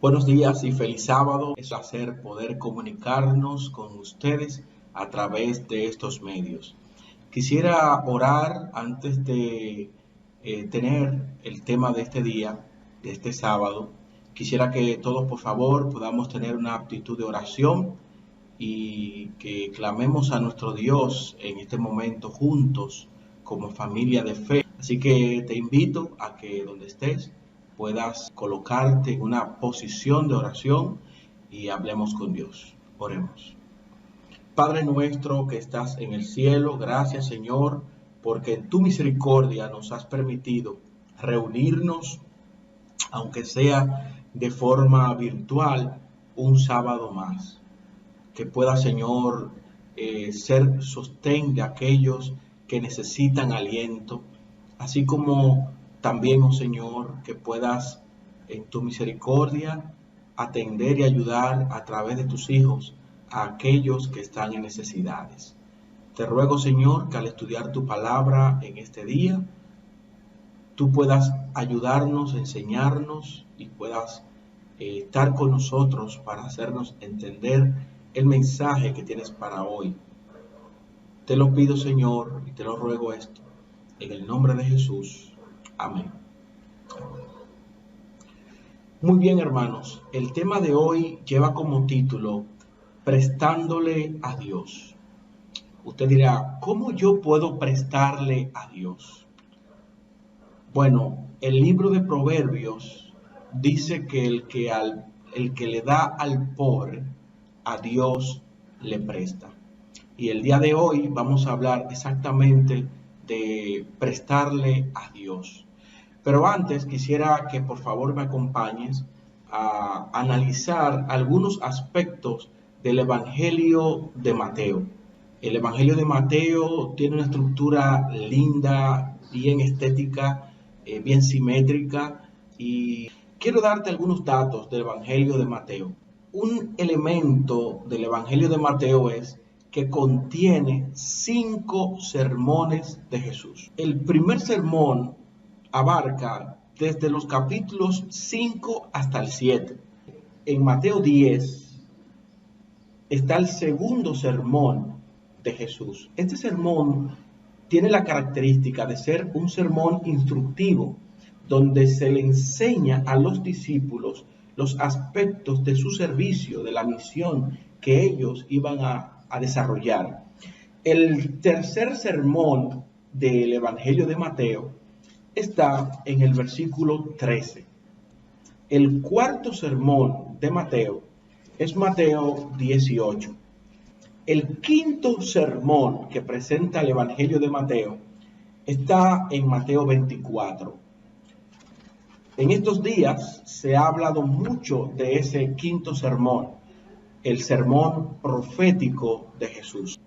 Buenos días y feliz sábado. Es un placer poder comunicarnos con ustedes a través de estos medios. Quisiera orar antes de tener el tema de este día, de este sábado. Quisiera que todos, por favor, podamos tener una actitud de oración y que clamemos a nuestro Dios en este momento juntos como familia de fe. Así que te invito a que donde estés puedas colocarte en una posición de oración y hablemos con Dios. Oremos. Padre nuestro que estás en el cielo, gracias Señor, porque en tu misericordia nos has permitido reunirnos, aunque sea de forma virtual, un sábado más. Que pueda, Señor, ser sostén de aquellos que necesitan aliento, así como también, oh Señor, que puedas en tu misericordia atender y ayudar a través de tus hijos a aquellos que están en necesidades. Te ruego, Señor, que al estudiar tu palabra en este día, tú puedas ayudarnos, enseñarnos y puedas estar con nosotros para hacernos entender el mensaje que tienes para hoy. Te lo pido, Señor, y te lo ruego esto, en el nombre de Jesús. Amén. Muy bien, hermanos, el tema de hoy lleva como título Prestándole a Dios. Usted dirá, ¿cómo yo puedo prestarle a Dios? Bueno, el libro de Proverbios dice que el que le da al pobre, a Dios le presta. Y el día de hoy vamos a hablar exactamente de prestarle a Dios. Pero antes quisiera que por favor me acompañes a analizar algunos aspectos del Evangelio de Mateo. El Evangelio de Mateo tiene una estructura linda, bien estética, bien simétrica, y quiero darte algunos datos del Evangelio de Mateo. Un elemento del Evangelio de Mateo es que contiene 5 sermones de Jesús. El primer sermón abarca desde los capítulos 5 hasta el 7. En Mateo 10 está el segundo sermón de Jesús. Este sermón tiene la característica de ser un sermón instructivo, donde se le enseña a los discípulos los aspectos de su servicio, de la misión que ellos iban a desarrollar. El tercer sermón del Evangelio de Mateo está en el versículo 13. El cuarto sermón de Mateo es Mateo 18. El quinto sermón que presenta el Evangelio de Mateo está en Mateo 24. En estos días se ha hablado mucho de ese quinto sermón, el sermón profético de Jesús.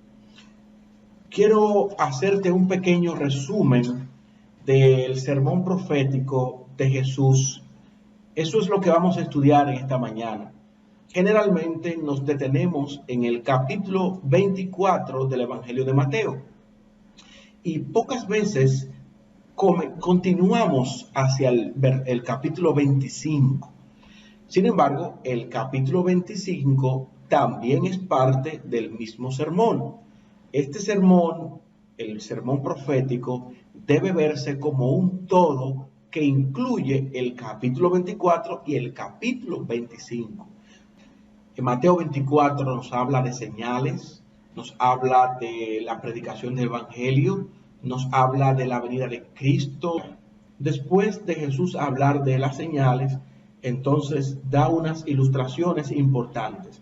Quiero hacerte un pequeño resumen del sermón profético de Jesús. Eso es lo que vamos a estudiar en esta mañana. Generalmente nos detenemos en el capítulo 24 del Evangelio de Mateo y pocas veces continuamos hacia el capítulo 25. Sin embargo, el capítulo 25 también es parte del mismo sermón. Este sermón, el sermón profético, debe verse como un todo que incluye el capítulo 24 y el capítulo 25. En Mateo 24 nos habla de señales, nos habla de la predicación del Evangelio, nos habla de la venida de Cristo. Después de Jesús hablar de las señales, entonces da unas ilustraciones importantes.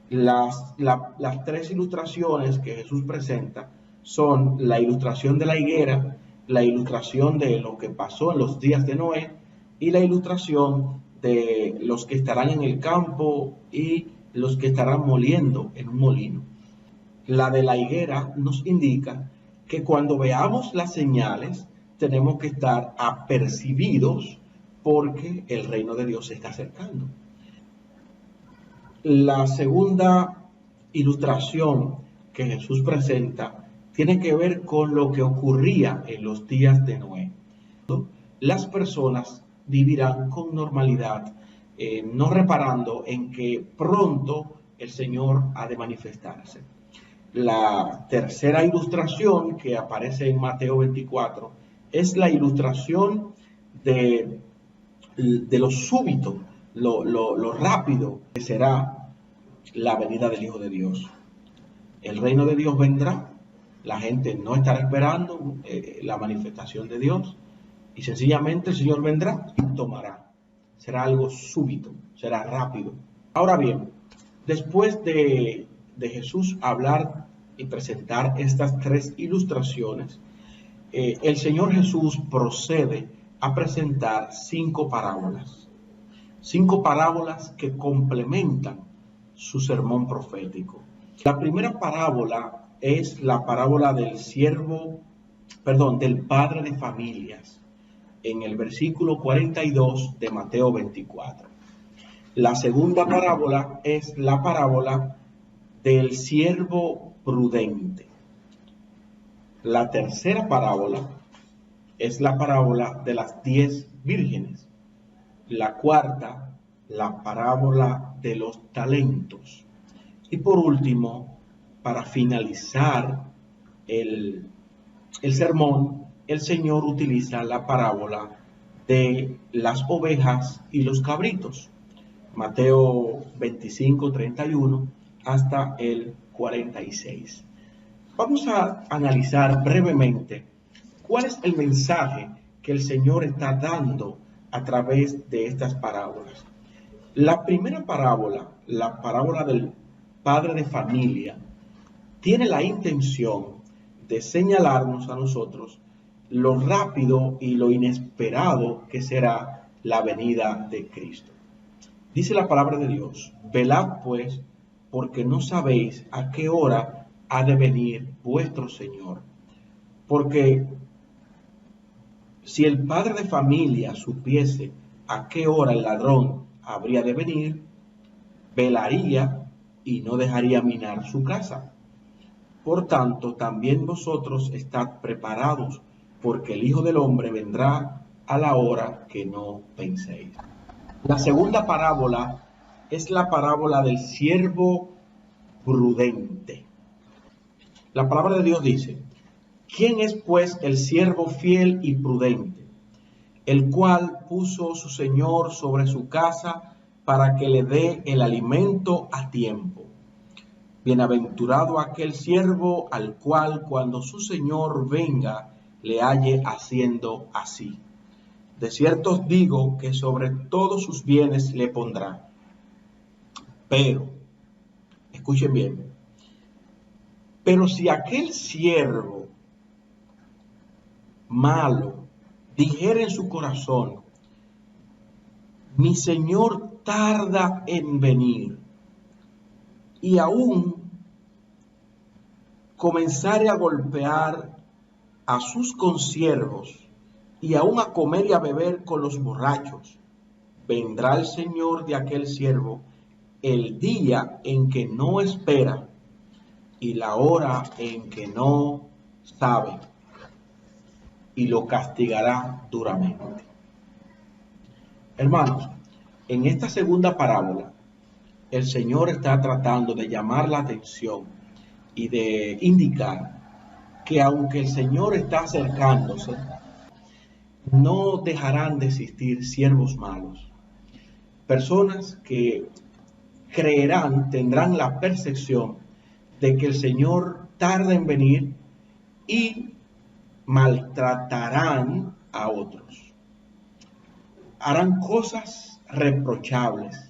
Las 3 ilustraciones que Jesús presenta son la ilustración de la higuera, la ilustración de lo que pasó en los días de Noé y la ilustración de los que estarán en el campo y los que estarán moliendo en un molino. La de la higuera nos indica que cuando veamos las señales tenemos que estar apercibidos porque el reino de Dios se está acercando. La segunda ilustración que Jesús presenta tiene que ver con lo que ocurría en los días de Noé. Las personas vivirán con normalidad no reparando en que pronto el Señor ha de manifestarse. La tercera ilustración que aparece en Mateo 24 es la ilustración de lo súbito, lo rápido que será la venida del Hijo de Dios. El reino de Dios vendrá, la gente no estará esperando la manifestación de Dios y sencillamente el Señor vendrá y tomará. Será algo súbito, será rápido. Ahora bien, después de Jesús hablar y presentar estas tres ilustraciones, el Señor Jesús procede a presentar cinco parábolas que complementan su sermón profético. La primera parábola es la parábola del padre de familias, en el versículo 42 de Mateo 24. La segunda parábola es la parábola del siervo prudente. La tercera parábola es la parábola de las 10 vírgenes. La cuarta, la parábola de los talentos. Y por último, para finalizar el sermón, el Señor utiliza la parábola de las ovejas y los cabritos. Mateo 25, 31 hasta el 46. Vamos a analizar brevemente cuál es el mensaje que el Señor está dando a través de estas parábolas. La primera parábola, la parábola del padre de familia, tiene la intención de señalarnos a nosotros lo rápido y lo inesperado que será la venida de Cristo. Dice la palabra de Dios: velad pues, porque no sabéis a qué hora ha de venir vuestro Señor. Porque si el padre de familia supiese a qué hora el ladrón habría de venir, velaría y no dejaría minar su casa. Por tanto, también vosotros estad preparados, porque el Hijo del Hombre vendrá a la hora que no penséis. La segunda parábola es la parábola del siervo prudente. La palabra de Dios dice: ¿quién es pues el siervo fiel y prudente, el cual puso su señor sobre su casa para que le dé el alimento a tiempo? Bienaventurado aquel siervo al cual cuando su señor venga le halle haciendo así. De cierto os digo que sobre todos sus bienes le pondrá. Pero, escuchen bien, pero si aquel siervo malo dijere en su corazón: mi señor tarda en venir, y aún comenzare a golpear a sus consiervos y aún a comer y a beber con los borrachos, vendrá el señor de aquel siervo el día en que no espera y la hora en que no sabe, y lo castigará duramente. Hermanos, en esta segunda parábola, el Señor está tratando de llamar la atención y de indicar que aunque el Señor está acercándose, no dejarán de existir siervos malos. Personas que tendrán la percepción de que el Señor tarda en venir y maltratarán a otros. Harán cosas reprochables.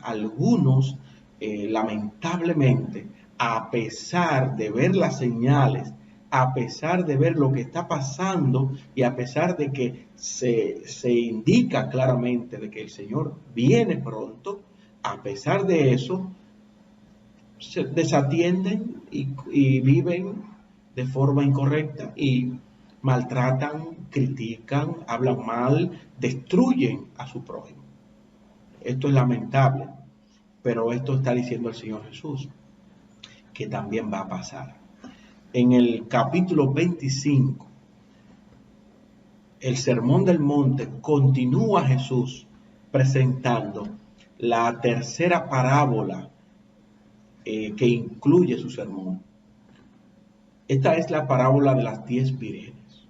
Algunos, lamentablemente, a pesar de ver las señales, a pesar de ver lo que está pasando y a pesar de que se indica claramente de que el Señor viene pronto, a pesar de eso, se desatienden y viven de forma incorrecta y maltratan, critican, hablan mal, destruyen a su prójimo. Esto es lamentable, pero esto está diciendo el Señor Jesús, que también va a pasar. En el capítulo 25, el Sermón del Monte, continúa Jesús presentando la tercera parábola que incluye su sermón. Esta es la parábola de las 10 vírgenes.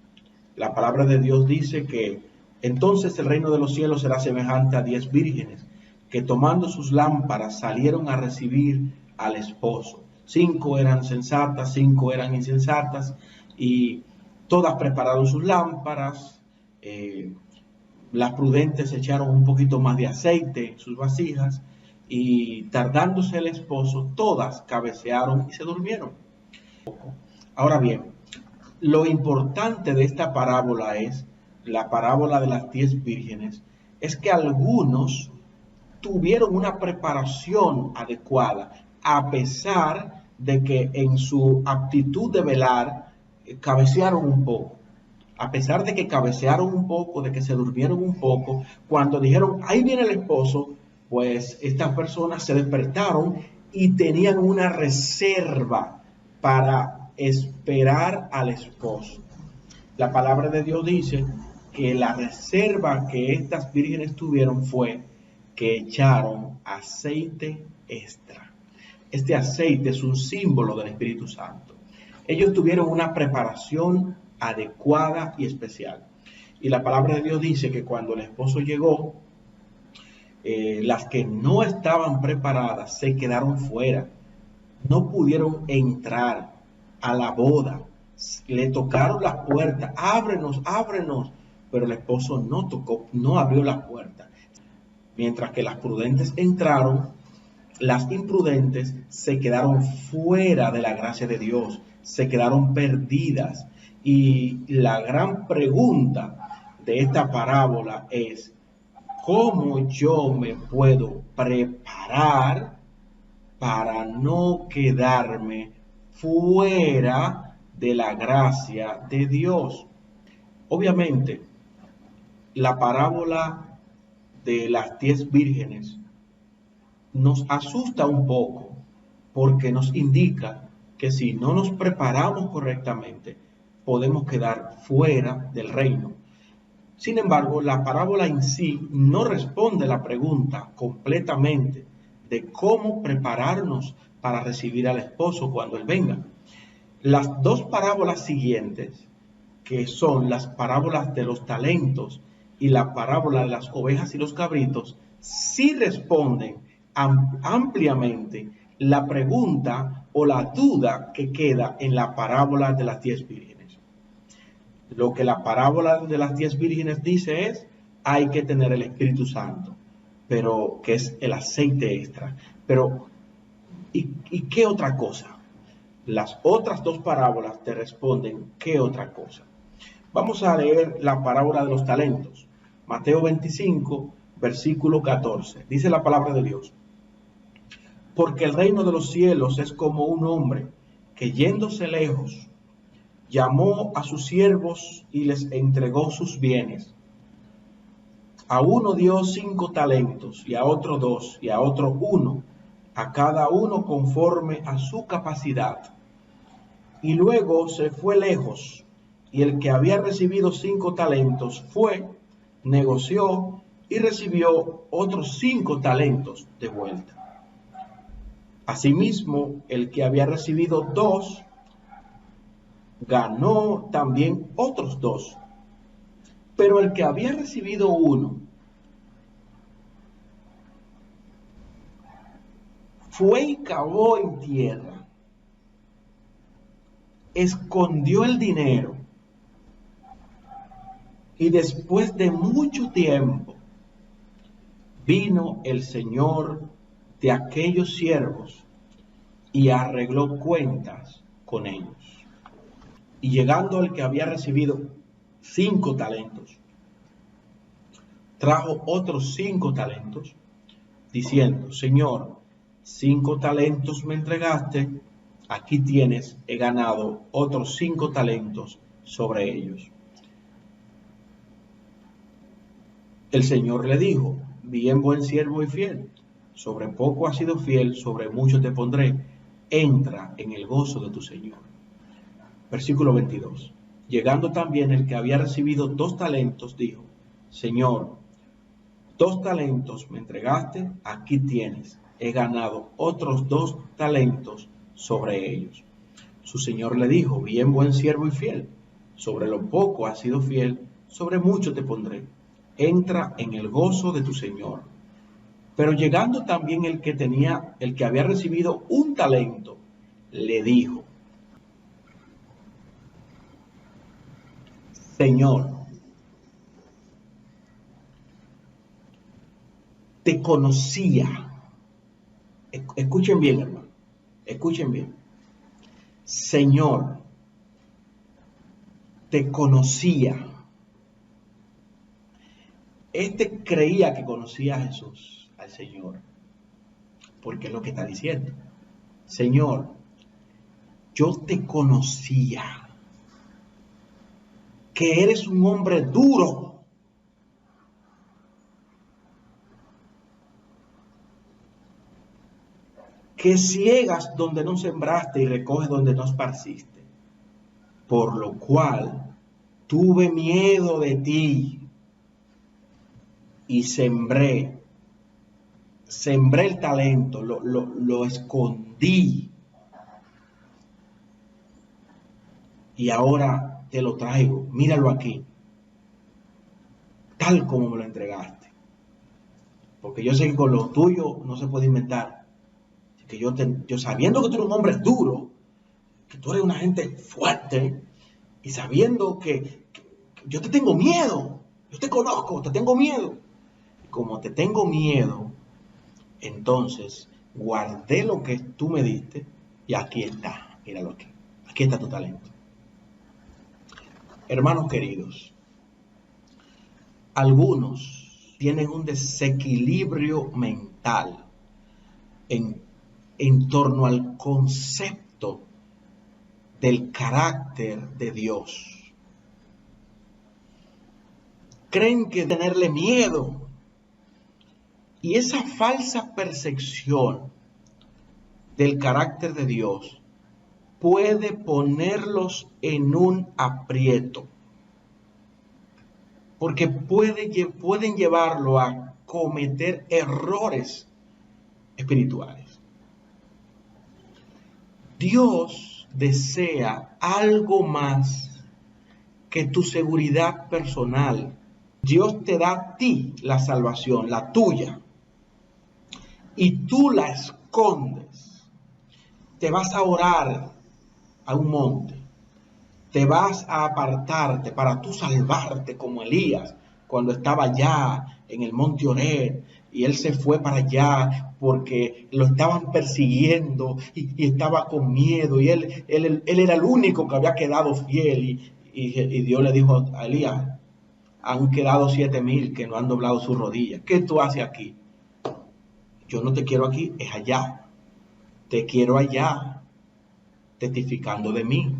La palabra de Dios dice que entonces el reino de los cielos será semejante a 10 vírgenes que tomando sus lámparas salieron a recibir al esposo. 5 eran sensatas, 5 eran insensatas, y todas prepararon sus lámparas. Las prudentes echaron un poquito más de aceite en sus vasijas, y tardándose el esposo, todas cabecearon y se durmieron. Ahora bien, lo importante de esta parábola es, la parábola de las 10 vírgenes, es que algunos tuvieron una preparación adecuada, a pesar de que en su aptitud de velar cabecearon un poco. A pesar de que cabecearon un poco, de que se durmieron un poco, cuando dijeron, ahí viene el esposo, pues estas personas se despertaron y tenían una reserva para esperar al esposo. La palabra de Dios dice que la reserva que estas vírgenes tuvieron fue que echaron aceite extra. Este aceite es un símbolo del Espíritu Santo. Ellos tuvieron una preparación adecuada y especial. Y la palabra de Dios dice que cuando el esposo llegó, las que no estaban preparadas se quedaron fuera. No pudieron entrar a la boda. Le tocaron las puertas, ábrenos, ábrenos. Pero el esposo no abrió la puerta. Mientras que las prudentes entraron, las imprudentes se quedaron fuera de la gracia de Dios, se quedaron perdidas. Y la gran pregunta de esta parábola es, ¿cómo yo me puedo preparar para no quedarme fuera de la gracia de Dios? Obviamente, la parábola de las 10 vírgenes nos asusta un poco, porque nos indica que si no nos preparamos correctamente, podemos quedar fuera del reino. Sin embargo, la parábola en sí no responde la pregunta completamente de cómo prepararnos para recibir al esposo cuando él venga. Las dos parábolas siguientes, que son las parábolas de los talentos y la parábola de las ovejas y los cabritos, sí responden ampliamente la pregunta o la duda que queda en la parábola de las 10 vírgenes. Lo que la parábola de las 10 vírgenes dice es, hay que tener el Espíritu Santo, pero que es el aceite extra. Pero, ¿y qué otra cosa? Las otras dos parábolas te responden, ¿qué otra cosa? Vamos a leer la parábola de los talentos. Mateo 25, versículo 14. Dice la palabra de Dios. Porque el reino de los cielos es como un hombre que yéndose lejos, llamó a sus siervos y les entregó sus bienes. A uno dio 5 talentos, y a otro 2, y a otro 1, a cada uno conforme a su capacidad. Y luego se fue lejos, y el que había recibido 5 talentos fue, negoció y recibió otros 5 talentos de vuelta. Asimismo, el que había recibido 2, ganó también otros 2. Pero el que había recibido 1, fue y cavó en tierra, escondió el dinero, y después de mucho tiempo vino el señor de aquellos siervos y arregló cuentas con ellos. Y llegando el que había recibido 5 talentos, trajo otros 5 talentos, diciendo, Señor, 5 talentos me entregaste, aquí tienes, he ganado otros 5 talentos sobre ellos. El Señor le dijo, bien buen siervo y fiel, sobre poco has sido fiel, sobre mucho te pondré, entra en el gozo de tu Señor. Versículo 22. Llegando también el que había recibido 2 talentos, dijo, Señor, 2 talentos me entregaste, aquí tienes. He ganado otros 2 talentos sobre ellos. Su señor le dijo, bien, buen siervo y fiel. Sobre lo poco has sido fiel, sobre mucho te pondré. Entra en el gozo de tu señor. Pero llegando también el que había recibido 1 talento, le dijo, Señor, te conocía. Escuchen bien, hermano. Escuchen bien. Señor, te conocía. Este creía que conocía a Jesús, al Señor, porque es lo que está diciendo. Señor, yo te conocía, que eres un hombre duro, que ciegas donde no sembraste y recoges donde no esparciste, por lo cual tuve miedo de ti y sembré el talento, lo escondí y ahora te lo traigo, míralo aquí, tal como me lo entregaste, porque yo sé que con lo tuyo no se puede inventar, que yo sabiendo que tú eres un hombre duro, que tú eres una gente fuerte, y sabiendo que yo te tengo miedo, yo te conozco, te tengo miedo, como te tengo miedo, entonces guardé lo que tú me diste y aquí está, míralo aquí está tu talento. Hermanos queridos, algunos tienen un desequilibrio mental en torno al concepto del carácter de Dios. Creen que tenerle miedo, y esa falsa percepción del carácter de Dios puede ponerlos en un aprieto, porque pueden llevarlo a cometer errores espirituales. Dios desea algo más que tu seguridad personal. Dios te da a ti la salvación, la tuya, y tú la escondes. Te vas a orar a un monte, te vas a apartarte para tú salvarte, como Elías cuando estaba allá en el monte Oreb, y él se fue para allá porque lo estaban persiguiendo y estaba con miedo, y él era el único que había quedado fiel, y Dios le dijo a Elías, han quedado 7,000 que no han doblado sus rodillas. ¿Qué tú haces aquí? Yo no te quiero aquí, es allá. Te quiero allá, testificando de mí,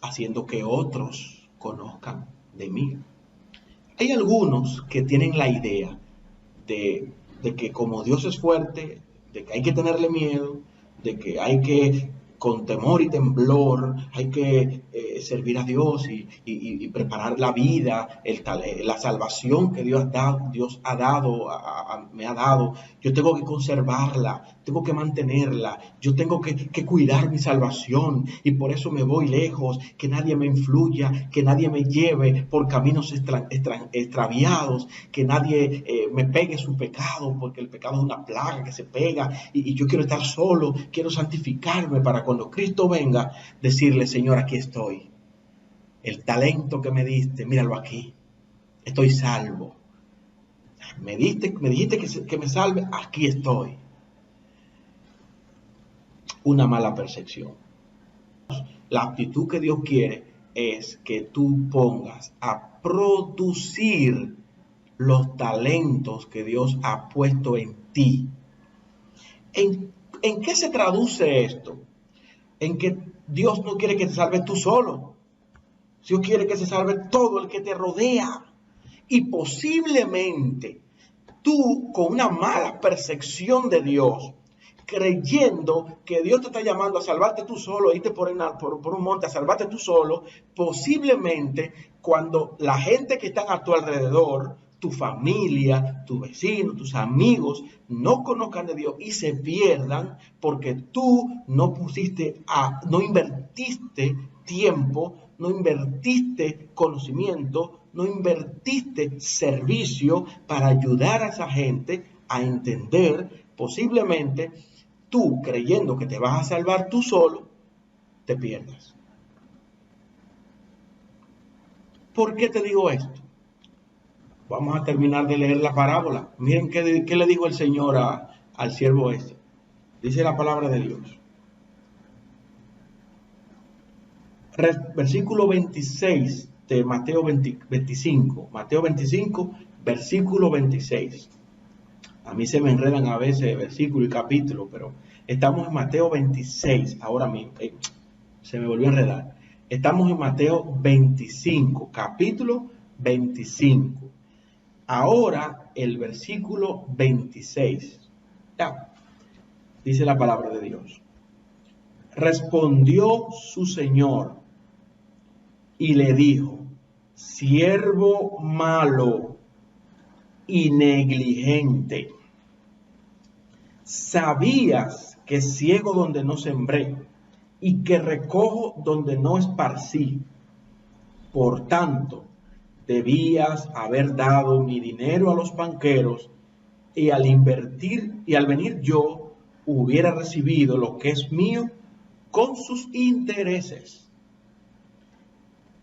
haciendo que otros conozcan de mí. Hay algunos que tienen la idea de que como Dios es fuerte, de que hay que tenerle miedo, de que hay que, con temor y temblor, hay que servir a Dios y preparar la vida, la salvación que Dios ha dado, me ha dado. Yo tengo que conservarla, tengo que mantenerla, yo tengo que cuidar mi salvación, y por eso me voy lejos, que nadie me influya, que nadie me lleve por caminos extraviados, que nadie me pegue su pecado, porque el pecado es una plaga que se pega, y yo quiero estar solo, quiero santificarme para cuando Cristo venga, decirle, Señor, aquí estoy. El talento que me diste, míralo aquí. Estoy salvo. Me dijiste que me salve, aquí estoy. Una mala percepción. La actitud que Dios quiere es que tú pongas a producir los talentos que Dios ha puesto en ti. ¿En qué se traduce esto? En que Dios no quiere que te salves tú solo. Dios quiere que se salve todo el que te rodea. Y posiblemente tú, con una mala percepción de Dios, creyendo que Dios te está llamando a salvarte tú solo, irte por un monte a salvarte tú solo, posiblemente cuando la gente que está a tu alrededor tu familia, tu vecino, tus amigos no conozcan de Dios y se pierdan porque tú no invertiste tiempo, no invertiste conocimiento, no invertiste servicio para ayudar a esa gente a entender. Posiblemente tú, creyendo que te vas a salvar tú solo, te pierdas. ¿Por qué te digo esto? Vamos a terminar de leer la parábola. Miren qué le dijo el Señor al siervo este. Dice la palabra de Dios. Versículo 26 de Mateo 25. Mateo 25, versículo 26. A mí se me enredan a veces versículo y capítulo, pero estamos en Mateo 26 ahora mismo. Se me volvió a enredar. Estamos en Mateo 25, capítulo 25. Ahora el versículo 26. Ya, dice la palabra de Dios. Respondió su señor y le dijo: siervo malo y negligente, ¿sabías que ciego donde no sembré y que recojo donde no esparcí? Por tanto, debías haber dado mi dinero a los banqueros, y al venir yo hubiera recibido lo que es mío con sus intereses.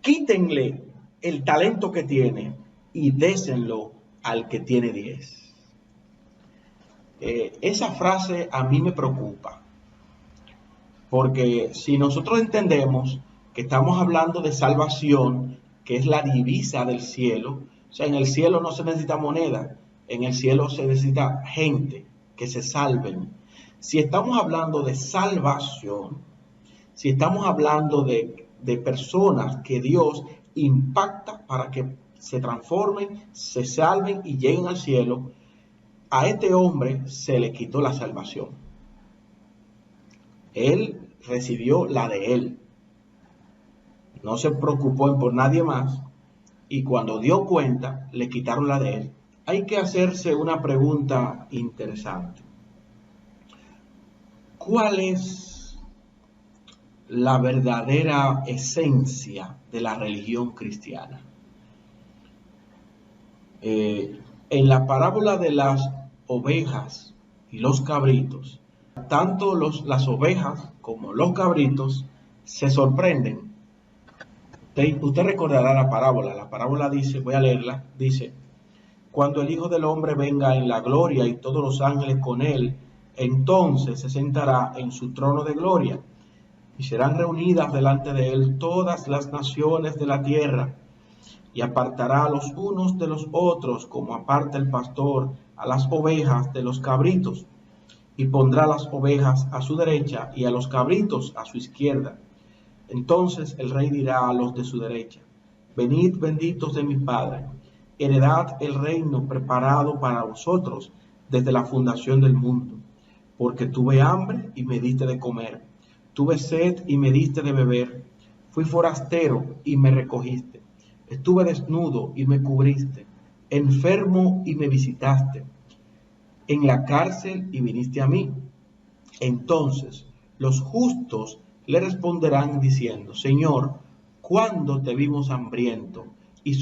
Quítenle el talento que tiene y désenlo al que tiene 10. Esa frase a mí me preocupa, porque si nosotros entendemos que estamos hablando de salvación, que es la divisa del cielo, o sea, en el cielo no se necesita moneda, en el cielo se necesita gente que se salven. Si estamos hablando de salvación, si estamos hablando de personas que Dios impacta para que se transformen, se salven y lleguen al cielo, a este hombre se le quitó la salvación. Él recibió la de él. No se preocupó por nadie más, y cuando dio cuenta, le quitaron la de él. Hay que hacerse una pregunta interesante. ¿Cuál es la verdadera esencia de la religión cristiana? En la parábola de las ovejas y los cabritos, tanto las ovejas como los cabritos se sorprenden. Usted recordará la parábola. La parábola dice, voy a leerla, dice: cuando el Hijo del Hombre venga en la gloria y todos los ángeles con él, entonces se sentará en su trono de gloria, y serán reunidas delante de él todas las naciones de la tierra, y apartará a los unos de los otros, como aparta el pastor a las ovejas de los cabritos, y pondrá las ovejas a su derecha y a los cabritos a su izquierda. Entonces el rey dirá a los de su derecha: venid, benditos de mi Padre, heredad el reino preparado para vosotros desde la fundación del mundo, porque tuve hambre y me diste de comer, tuve sed y me diste de beber, fui forastero y me recogiste, estuve desnudo y me cubriste, enfermo y me visitaste, en la cárcel y viniste a mí. Entonces los justos le responderán diciendo: Señor, ¿cuándo te vimos hambriento y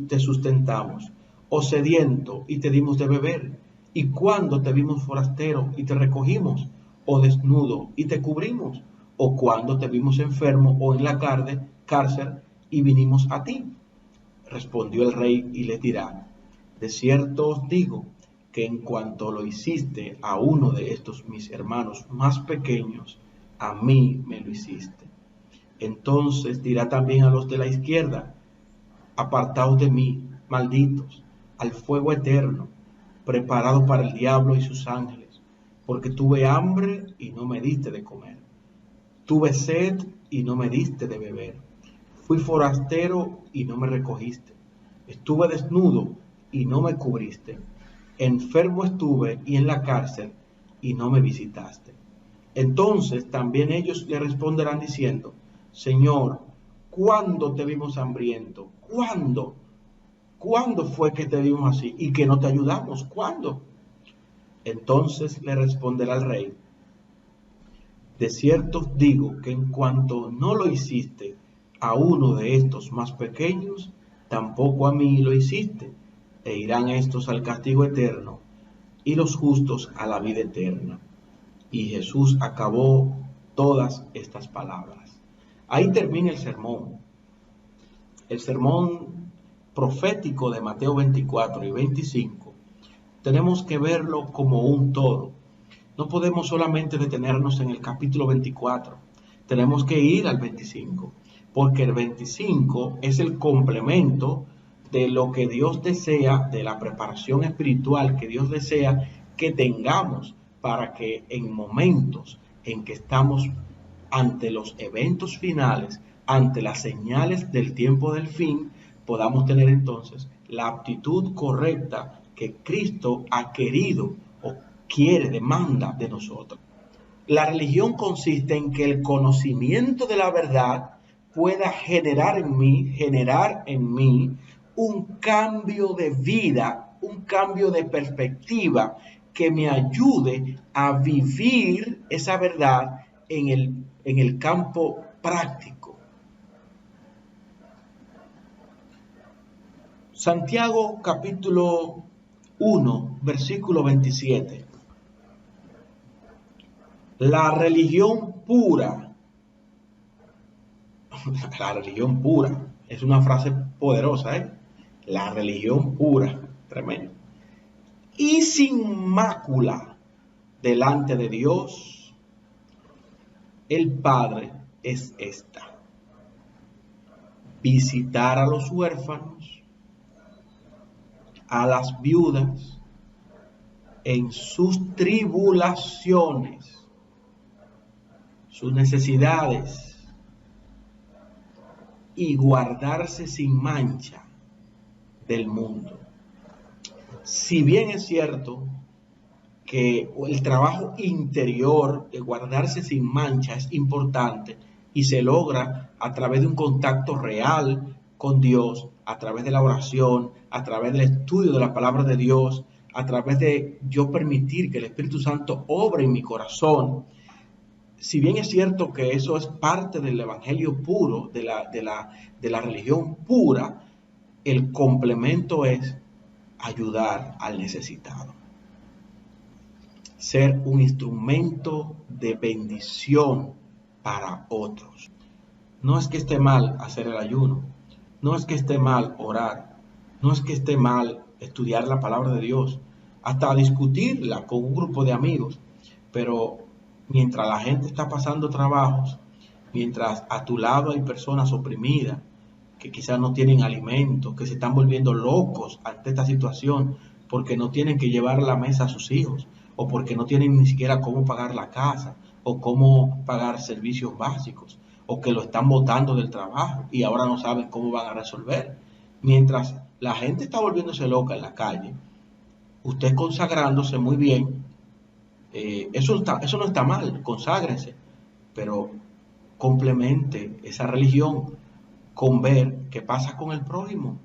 te sustentamos, o sediento y te dimos de beber? ¿Y cuándo te vimos forastero y te recogimos, o desnudo y te cubrimos? ¿O cuándo te vimos enfermo o en la cárcel y vinimos a ti? Respondió el rey y les dirá: de cierto os digo que en cuanto lo hiciste a uno de estos mis hermanos más pequeños, a mí me lo hiciste. Entonces dirá también a los de la izquierda: apartaos de mí, malditos, al fuego eterno, preparado para el diablo y sus ángeles, porque tuve hambre y no me diste de comer, tuve sed y no me diste de beber, fui forastero y no me recogiste, estuve desnudo y no me cubriste, enfermo estuve y en la cárcel y no me visitaste. Entonces también ellos le responderán diciendo: Señor, ¿cuándo te vimos hambriento? ¿Cuándo? ¿Cuándo fue que te vimos así y que no te ayudamos? ¿Cuándo? Entonces le responderá el rey: de cierto os digo que en cuanto no lo hiciste a uno de estos más pequeños, tampoco a mí lo hiciste. E irán estos al castigo eterno y los justos a la vida eterna. Y Jesús acabó todas estas palabras. Ahí termina el sermón. El sermón profético de Mateo 24 y 25. Tenemos que verlo como un todo. No podemos solamente detenernos en el capítulo 24. Tenemos que ir al 25, porque el 25 es el complemento de lo que Dios desea, de la preparación espiritual que Dios desea que tengamos para que en momentos en que estamos ante los eventos finales, ante las señales del tiempo del fin, podamos tener entonces la aptitud correcta que Cristo ha querido o quiere, demanda de nosotros. La religión consiste en que el conocimiento de la verdad pueda generar en mí un cambio de vida, un cambio de perspectiva que me ayude a vivir esa verdad en el campo práctico. Santiago capítulo 1, versículo 27. La religión pura es una frase poderosa, ¿eh? La religión pura, tremendo. Y sin mácula delante de Dios, el Padre, es esta: visitar a los huérfanos, a las viudas, en sus tribulaciones, sus necesidades, y guardarse sin mancha del mundo. Si bien es cierto que el trabajo interior de guardarse sin mancha es importante y se logra a través de un contacto real con Dios, a través de la oración, a través del estudio de la palabra de Dios, a través de yo permitir que el Espíritu Santo obre en mi corazón. Si bien es cierto que eso es parte del evangelio puro, de la religión pura, el complemento es ayudar al necesitado. Ser un instrumento de bendición para otros. No es que esté mal hacer el ayuno, no es que esté mal orar, no es que esté mal estudiar la palabra de Dios, hasta discutirla con un grupo de amigos, pero mientras la gente está pasando trabajos, mientras a tu lado hay personas oprimidas, que quizás no tienen alimento, que se están volviendo locos ante esta situación porque no tienen que llevar la mesa a sus hijos, o porque no tienen ni siquiera cómo pagar la casa, o cómo pagar servicios básicos, o que lo están botando del trabajo y ahora no saben cómo van a resolver. Mientras la gente está volviéndose loca en la calle, usted consagrándose muy bien, eso no está mal, conságrense, pero complemente esa religión con ver qué pasa con el prójimo,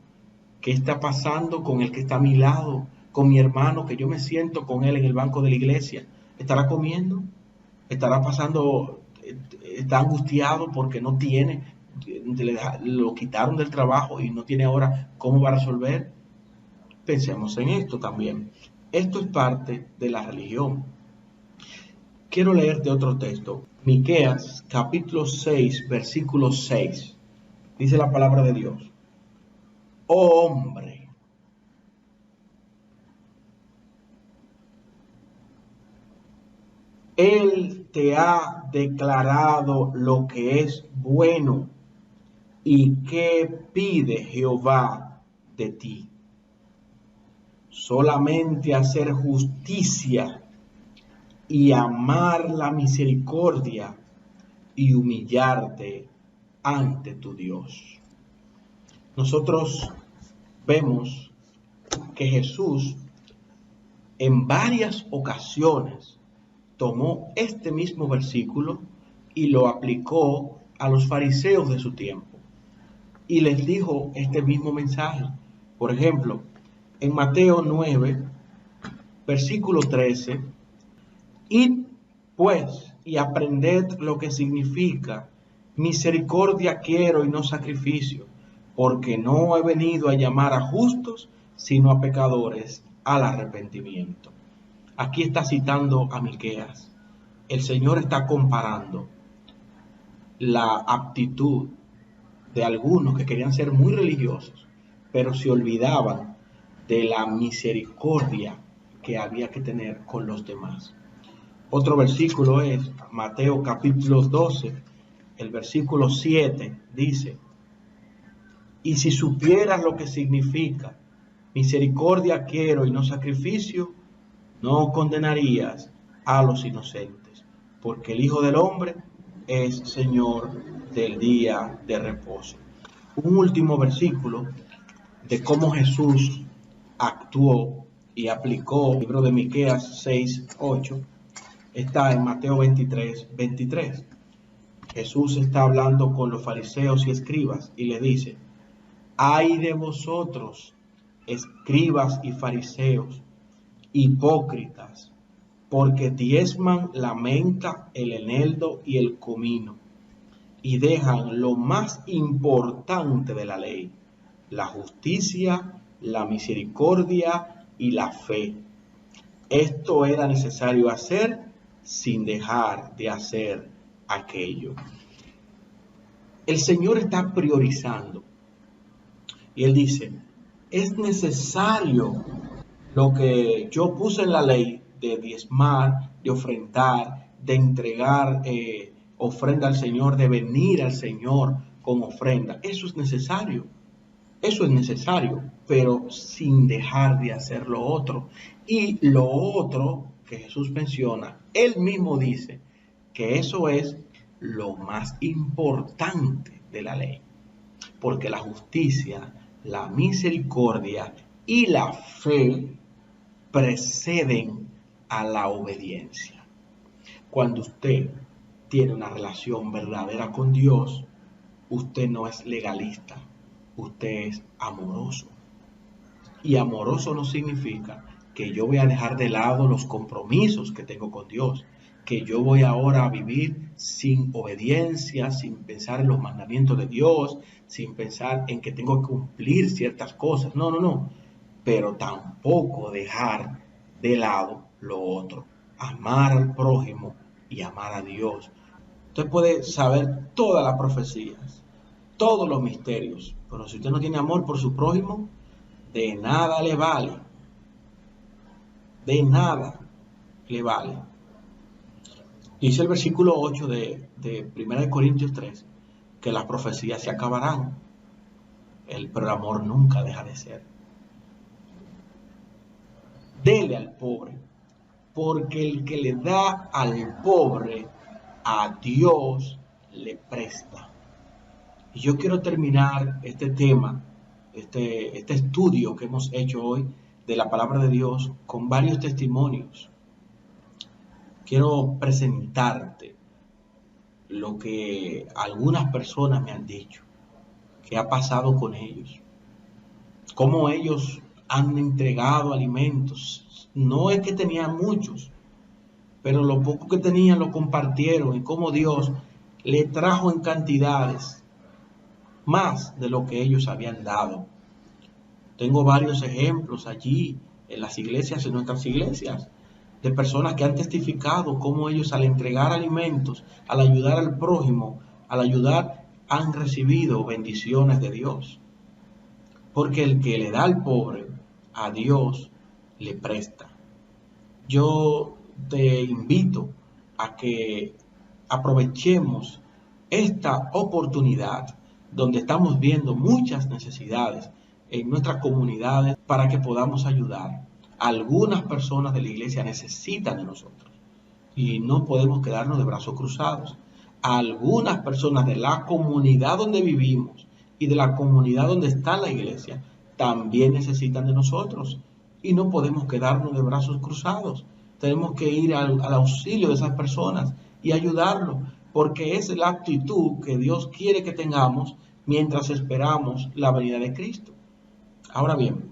qué está pasando con el que está a mi lado, con mi hermano, que yo me siento con él en el banco de la iglesia. ¿Estará comiendo? ¿Estará pasando, está angustiado porque no tiene, lo quitaron del trabajo y no tiene ahora cómo va a resolver? Pensemos en esto también. Esto es parte de la religión. Quiero leerte otro texto. Miqueas capítulo 6, versículo 6. Dice la palabra de Dios: oh hombre, Él te ha declarado lo que es bueno, y qué pide Jehová de ti. Solamente hacer justicia y amar la misericordia y humillarte ante tu Dios. Nosotros vemos que Jesús en varias ocasiones tomó este mismo versículo y lo aplicó a los fariseos de su tiempo y les dijo este mismo mensaje: Por ejemplo, en Mateo 9, versículo 13, id pues y aprended lo que significa misericordia quiero y no sacrificio, porque no he venido a llamar a justos, sino a pecadores al arrepentimiento. Aquí está citando a Miqueas. El Señor está comparando la aptitud de algunos que querían ser muy religiosos, pero se olvidaban de la misericordia que había que tener con los demás. Otro versículo es Mateo capítulo 12, el versículo 7, dice: y si supieras lo que significa misericordia quiero y no sacrificio, no condenarías a los inocentes, porque el Hijo del Hombre es Señor del día de reposo. Un último versículo de cómo Jesús actuó y aplicó el libro de Miqueas 6:8 está en Mateo 23:23. Jesús está hablando con los fariseos y escribas y les dice: ay de vosotros, escribas y fariseos, hipócritas, porque diezman la menta, el eneldo y el comino, y dejan lo más importante de la ley, la justicia, la misericordia y la fe. Esto era necesario hacer sin dejar de hacer aquello. El Señor está priorizando y Él dice: es necesario lo que yo puse en la ley de diezmar, de ofrendar, de entregar ofrenda al Señor, de venir al Señor con ofrenda. Eso es necesario, pero sin dejar de hacer lo otro. Y lo otro que Jesús menciona, Él mismo dice que eso es lo más importante de la ley, porque la justicia, la misericordia y la fe preceden a la obediencia. Cuando usted tiene una relación verdadera con Dios, usted no es legalista, usted es amoroso. Y amoroso no significa que yo voy a dejar de lado los compromisos que tengo con Dios, que yo voy ahora a vivir sin obediencia, sin pensar en los mandamientos de Dios, sin pensar en que tengo que cumplir ciertas cosas. No. Pero tampoco dejar de lado lo otro. Amar al prójimo y amar a Dios. Usted puede saber todas las profecías, todos los misterios, pero si usted no tiene amor por su prójimo, de nada le vale. De nada le vale. Dice el versículo 8 de 1 Corintios 3 que las profecías se acabarán, pero el amor nunca deja de ser. Dele al pobre, porque el que le da al pobre, a Dios le presta. Y yo quiero terminar este tema, este estudio que hemos hecho hoy de la palabra de Dios con varios testimonios. Quiero presentarte lo que algunas personas me han dicho, que ha pasado con ellos, cómo ellos han entregado alimentos. No es que tenían muchos, pero lo poco que tenían lo compartieron, y cómo Dios le trajo en cantidades más de lo que ellos habían dado. Tengo varios ejemplos allí en las iglesias, en nuestras iglesias, de personas que han testificado cómo ellos, al entregar alimentos, al ayudar al prójimo, al ayudar, han recibido bendiciones de Dios. Porque el que le da al pobre, a Dios le presta. Yo te invito a que aprovechemos esta oportunidad donde estamos viendo muchas necesidades en nuestras comunidades para que podamos ayudar. Algunas personas de la iglesia necesitan de nosotros y no podemos quedarnos de brazos cruzados. Algunas personas de la comunidad donde vivimos y de la comunidad donde está la iglesia también necesitan de nosotros y no podemos quedarnos de brazos cruzados. Tenemos que ir al auxilio de esas personas y ayudarlos, porque es la actitud que Dios quiere que tengamos mientras esperamos la venida de Cristo. Ahora bien,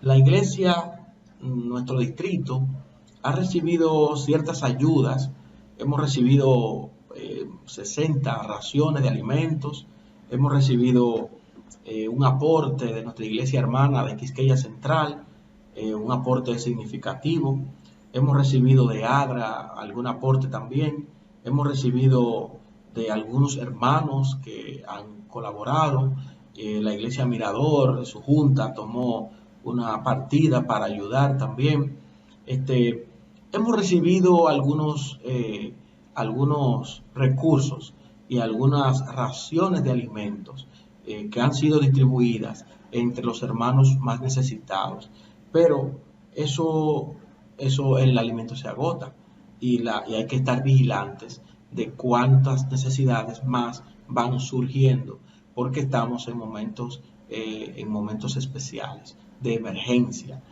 la iglesia, nuestro distrito, ha recibido ciertas ayudas. Hemos recibido 60 raciones de alimentos. Hemos recibido un aporte de nuestra iglesia hermana de Quisqueya Central, un aporte significativo. Hemos recibido de ADRA algún aporte también. Hemos recibido de algunos hermanos que han colaborado. La iglesia Mirador, su junta, tomó una partida para ayudar también. Hemos recibido algunos recursos y algunas raciones de alimentos que han sido distribuidas entre los hermanos más necesitados. Pero eso el alimento se agota y hay que estar vigilantes de cuántas necesidades más van surgiendo, porque estamos en momentos especiales de emergencia.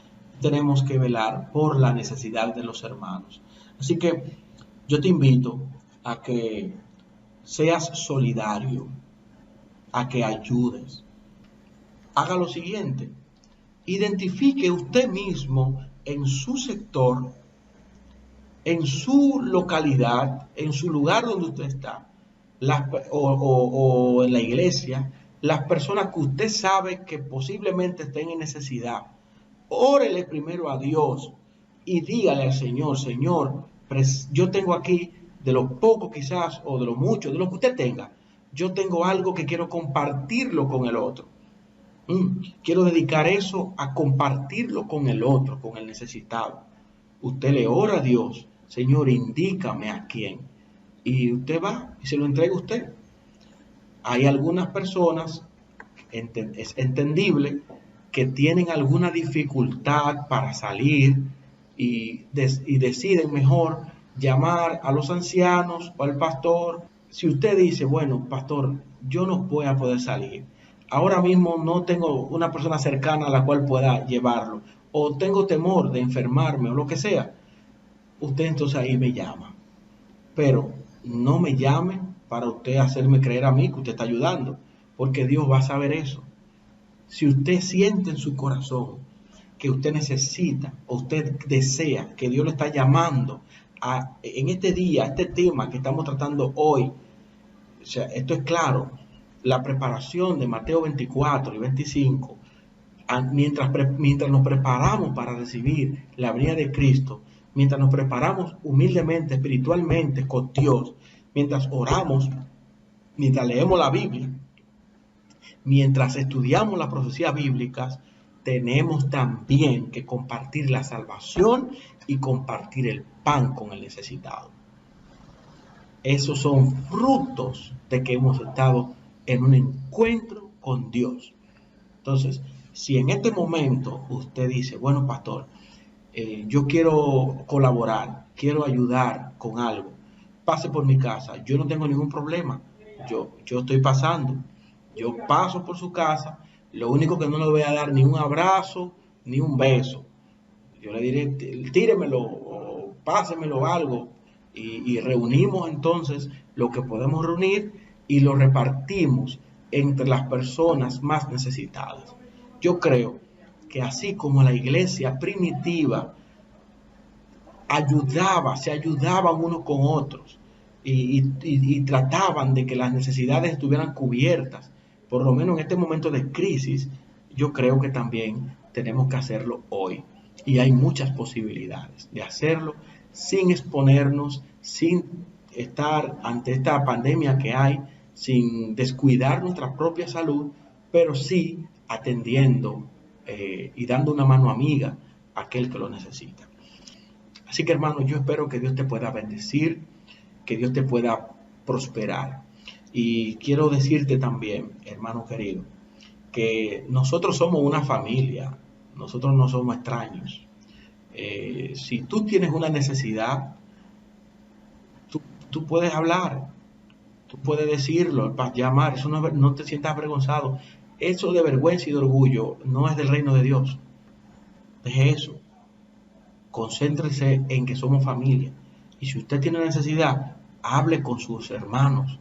Tenemos que velar por la necesidad de los hermanos. Así que yo te invito a que seas solidario, a que ayudes. Haga lo siguiente: identifique usted mismo en su sector, en su localidad, en su lugar donde usted está, o en la iglesia, las personas que usted sabe que posiblemente estén en necesidad. Órele primero a Dios y dígale al Señor: Señor, yo tengo aquí, de lo poco quizás, o de lo mucho, de lo que usted tenga, yo tengo algo que quiero compartirlo con el otro. Quiero dedicar eso a compartirlo con el otro, con el necesitado. Usted le ora a Dios: Señor, indícame a quién. Y usted va y se lo entrega a usted. Hay algunas personas, es entendible, que tienen alguna dificultad para salir y deciden mejor llamar a los ancianos o al pastor. Si usted dice: bueno, pastor, yo no voy a poder salir, ahora mismo no tengo una persona cercana a la cual pueda llevarlo, o tengo temor de enfermarme o lo que sea, usted entonces ahí me llama. Pero no me llame para usted hacerme creer a mí que usted está ayudando, porque Dios va a saber eso. Si usted siente en su corazón que usted necesita o usted desea, que Dios le está llamando en este día, este tema que estamos tratando hoy, o sea, esto es claro, la preparación de Mateo 24 y 25, mientras nos preparamos para recibir la venida de Cristo, mientras nos preparamos humildemente, espiritualmente con Dios, mientras oramos, mientras leemos la Biblia, mientras estudiamos las profecías bíblicas, tenemos también que compartir la salvación y compartir el pan con el necesitado. Esos son frutos de que hemos estado en un encuentro con Dios. Entonces, si en este momento usted dice: bueno, pastor, yo quiero colaborar, quiero ayudar con algo, pase por mi casa, yo no tengo ningún problema, yo estoy pasando, yo paso por su casa, lo único que no le voy a dar ni un abrazo, ni un beso, yo le diré: tíremelo o pásemelo algo, y reunimos entonces lo que podemos reunir y lo repartimos entre las personas más necesitadas. Yo creo que así como la iglesia primitiva se ayudaban unos con otros y trataban de que las necesidades estuvieran cubiertas, por lo menos en este momento de crisis, yo creo que también tenemos que hacerlo hoy. Y hay muchas posibilidades de hacerlo sin exponernos, sin estar ante esta pandemia que hay, sin descuidar nuestra propia salud, pero sí atendiendo y dando una mano amiga a aquel que lo necesita. Así que, hermano, yo espero que Dios te pueda bendecir, que Dios te pueda prosperar. Y quiero decirte también, hermano querido, que nosotros somos una familia, nosotros no somos extraños. Si tú tienes una necesidad, tú puedes hablar, tú puedes decirlo, llamar, eso no te sientas avergonzado. Eso de vergüenza y de orgullo no es del reino de Dios. Deje eso. Concéntrese en que somos familia. Y si usted tiene necesidad, hable con sus hermanos.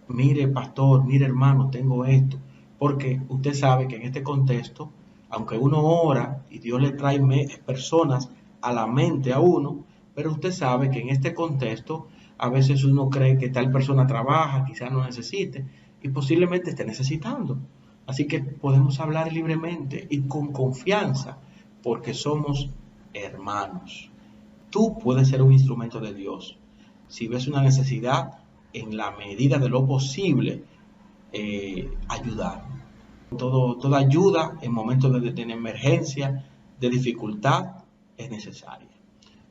Mire, pastor, mire, hermano, tengo esto. porque usted sabe que en este contexto, aunque uno ora y Dios le trae personas a la mente a uno, pero usted sabe que en este contexto a veces uno cree que tal persona trabaja, quizás no necesite y posiblemente esté necesitando. Así que podemos hablar libremente y con confianza porque somos hermanos. Tú puedes ser un instrumento de Dios. Si ves una necesidad, en la medida de lo posible, ayudar. Toda ayuda en momentos de emergencia, de dificultad, es necesaria.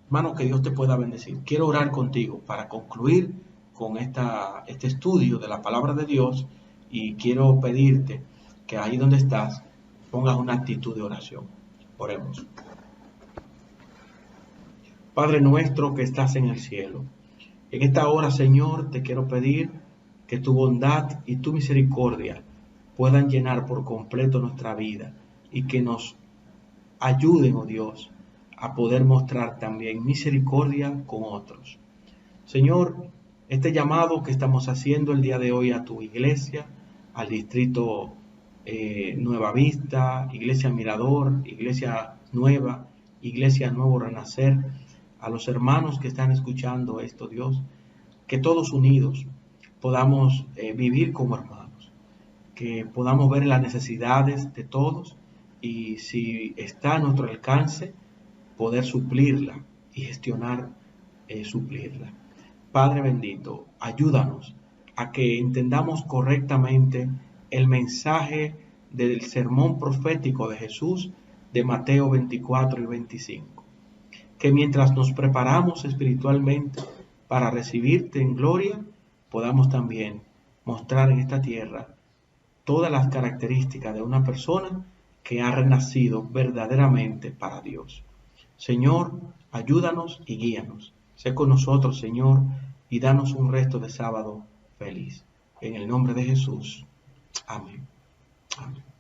Hermano, que Dios te pueda bendecir. Quiero orar contigo para concluir con este estudio de la palabra de Dios y quiero pedirte que ahí donde estás pongas una actitud de oración. Oremos. Padre nuestro que estás en el cielo, en esta hora, Señor, te quiero pedir que tu bondad y tu misericordia puedan llenar por completo nuestra vida y que nos ayuden, oh Dios, a poder mostrar también misericordia con otros. Señor, este llamado que estamos haciendo el día de hoy a tu iglesia, al distrito Nueva Vista, Iglesia Mirador, Iglesia Nueva, Iglesia Nuevo Renacer, a los hermanos que están escuchando esto, Dios, que todos unidos podamos vivir como hermanos, que podamos ver las necesidades de todos y si está a nuestro alcance, poder suplirla y gestionar suplirla. Padre bendito, ayúdanos a que entendamos correctamente el mensaje del sermón profético de Jesús de Mateo 24 y 25. Que mientras nos preparamos espiritualmente para recibirte en gloria, podamos también mostrar en esta tierra todas las características de una persona que ha renacido verdaderamente para Dios. Señor, ayúdanos y guíanos. Sé con nosotros, Señor, y danos un resto de sábado feliz. En el nombre de Jesús. Amén. Amén.